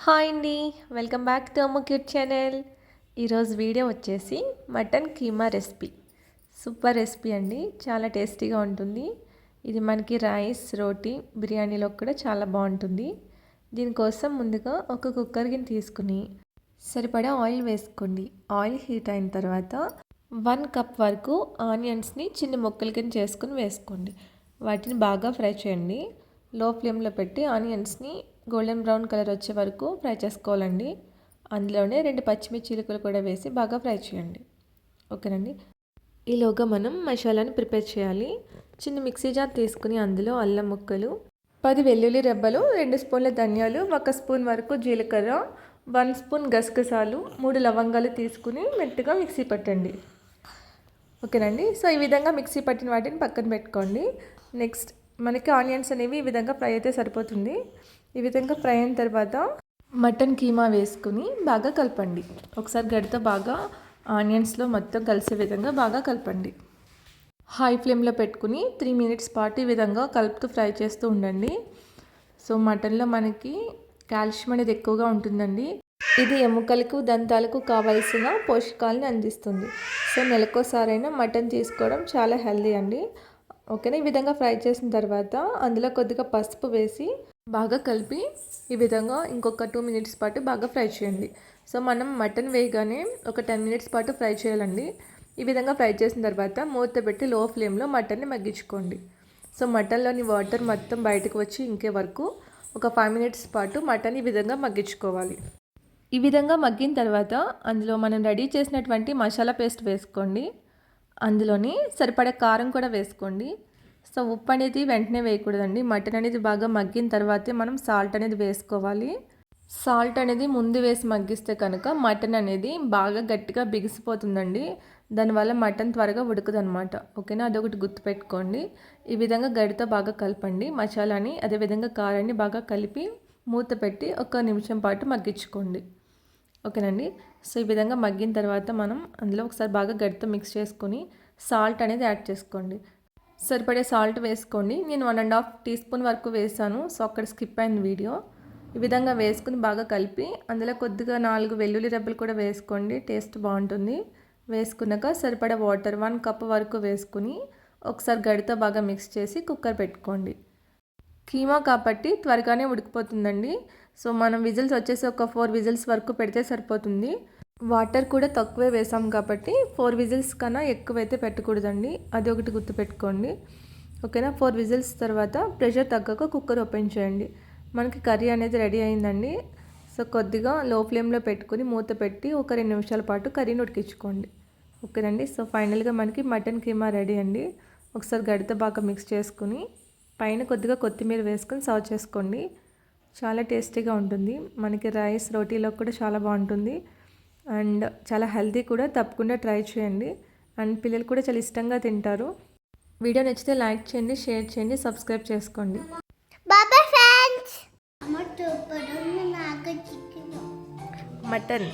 Hi అండి, welcome back to అమ్మ cute channel. ఈరోజు వీడియో వచ్చేసి mutton keema recipe. Super recipe అండి, చాలా టేస్టీగా ఉంటుంది. ఇది మనకి రైస్, రోటీ, బిర్యానీలో కూడా చాలా బాగుంటుంది. దీనికోసం ముందుగా ఒక కుక్కర్ గిన్నె తీసుకుని సరిపడా ఆయిల్ వేసుకోండి. ఆయిల్ హీట్ అయిన తర్వాత 1 కప్ వరకు ఆనియన్స్ని చిన్న ముక్కల కింద చేసుకుని వేసుకోండి. వాటిని బాగా ఫ్రై చేయండి. లో ఫ్లేమ్లో పెట్టి ఆనియన్స్ని గోల్డెన్ బ్రౌన్ కలర్ వచ్చే వరకు ఫ్రై చేసుకోవాలండి. అందులోనే 2 పచ్చిమిర్చీలు కూడా వేసి బాగా ఫ్రై చేయండి. ఓకేనండి. ఈలోగా మనం మసాలాని ప్రిపేర్ చేయాలి. చిన్న మిక్సీ జార్ తీసుకుని అందులో అల్లం ముక్కలు, 10 వెల్లుల్లి రెబ్బలు, 2 స్పూన్ల ధనియాలు, 1 స్పూన్ వరకు జీలకర్ర, 1 స్పూన్ గసగసాలు, 3 లవంగాలు తీసుకుని మెత్తగా మిక్సీ పట్టండి. ఓకేనండి. సో ఈ విధంగా మిక్సీ పట్టిన వాటిని పక్కన పెట్టుకోండి. నెక్స్ట్ మనకి ఆనియన్స్ అనేవి ఈ విధంగా ఫ్రై అయితే సరిపోతుంది. ఈ విధంగా ఫ్రై అయిన తర్వాత మటన్ కీమా వేసుకుని బాగా కలపండి. ఒకసారి గడితో బాగా ఆనియన్స్లో మొత్తం కలిసే విధంగా బాగా కలపండి. హై ఫ్లేమ్లో పెట్టుకుని 3 మినిట్స్ పాటు ఈ విధంగా కలుపుతూ ఫ్రై చేస్తూ ఉండండి. సో మటన్లో మనకి కాల్షియం అనేది ఎక్కువగా ఉంటుందండి. ఇది ఎముకలకు, దంతాలకు కావాల్సిన పోషకాలను అందిస్తుంది. సో నెలకోసారైనా మటన్ తీసుకోవడం చాలా హెల్దీ అండి. ఓకేనా. ఈ విధంగా ఫ్రై చేసిన తర్వాత అందులో కొద్దిగా పసుపు వేసి బాగా కలిపి ఈ విధంగా ఇంకొక 2 మినిట్స్ పాటు బాగా ఫ్రై చేయండి. సో మనం మటన్ వేయగానే ఒక 10 మినిట్స్ పాటు ఫ్రై చేయాలండి. ఈ విధంగా ఫ్రై చేసిన తర్వాత మూత పెట్టి లో ఫ్లేమ్లో మటన్ని మగ్గించుకోండి. సో మటన్లోని వాటర్ మొత్తం బయటకు వచ్చి ఇంకే వరకు ఒక 5 మినిట్స్ పాటు మటన్ ఈ విధంగా మగ్గించుకోవాలి. ఈ విధంగా మగ్గిన తర్వాత అందులో మనం రెడీ చేసినటువంటి మసాలా పేస్ట్ వేసుకోండి. అందులోని సరిపడా కారం కూడా వేసుకోండి. సో ఉప్పు అనేది వెంటనే వేయకూడదండి. మటన్ అనేది బాగా మగ్గిన తర్వాతే మనం సాల్ట్ అనేది వేసుకోవాలి. సాల్ట్ అనేది ముందు వేసి మగ్గిస్తే కనుక మటన్ అనేది బాగా గట్టిగా బిగిసిపోతుందండి. దానివల్ల మటన్ త్వరగా ఉడకదనమాట. ఓకేనా, అదొకటి గుర్తుపెట్టుకోండి. ఈ విధంగా గడితో బాగా కలపండి మసాలాని. అదేవిధంగా కారాన్ని బాగా కలిపి మూత పెట్టి 1 నిమిషం పాటు మగ్గించుకోండి. ఓకేనండి. సో ఈ విధంగా మగ్గిన తర్వాత మనం అందులో ఒకసారి బాగా గట్టితో మిక్స్ చేసుకొని సాల్ట్ అనేది యాడ్ చేసుకోండి. సరిపడే సాల్ట్ వేసుకోండి. నేను 1.5 టీ స్పూన్ వరకు వేసాను. సో అక్కడ స్కిప్ అయింది వీడియో. ఈ విధంగా వేసుకుని బాగా కలిపి అందులో కొద్దిగా 4 వెల్లుల్లి రెబ్బలు కూడా వేసుకోండి. టేస్ట్ బాగుంటుంది. వేసుకున్నాక సరిపడా వాటర్ 1 కప్ వరకు వేసుకుని ఒకసారి గడితో బాగా మిక్స్ చేసి కుక్కర్ పెట్టుకోండి. కీమా కాబట్టి త్వరగానే ఉడికిపోతుందండి. సో మనం విజిల్స్ వచ్చేసి ఒక 4 విజిల్స్ వరకు పెడితే సరిపోతుంది. వాటర్ కూడా తక్కువే వేసాం కాబట్టి 4 విజిల్స్ కన్నా ఎక్కువైతే పెట్టకూడదండి. అది ఒకటి గుర్తుపెట్టుకోండి. ఓకేనా. 4 విజిల్స్ తర్వాత ప్రెషర్ తగ్గాక కుక్కర్ ఓపెన్ చేయండి. మనకి కర్రీ అనేది రెడీ అయిందండి. సో కొద్దిగా లో ఫ్లేమ్లో పెట్టుకుని మూత పెట్టి ఒక 2 నిమిషాల పాటు కర్రీని ఉడికించుకోండి. ఓకేనండి. సో ఫైనల్గా మనకి మటన్ కీమా రెడీ అండి. ఒకసారి గడితో బాగా మిక్స్ చేసుకుని పైన కొద్దిగా కొత్తిమీర వేసుకొని సర్వ్ చేసుకోండి. చాలా టేస్టీగా ఉంటుంది. మనకి రైస్, రోటీలో కూడా చాలా బాగుంటుంది అండ్ చాలా హెల్తీ కూడా. తప్పకుండా ట్రై చేయండి అండ్ పిల్లలు కూడా చాలా ఇష్టంగా తింటారు. వీడియో నచ్చితే లైక్ చేయండి, షేర్ చేయండి, సబ్స్క్రైబ్ చేసుకోండి. మటన్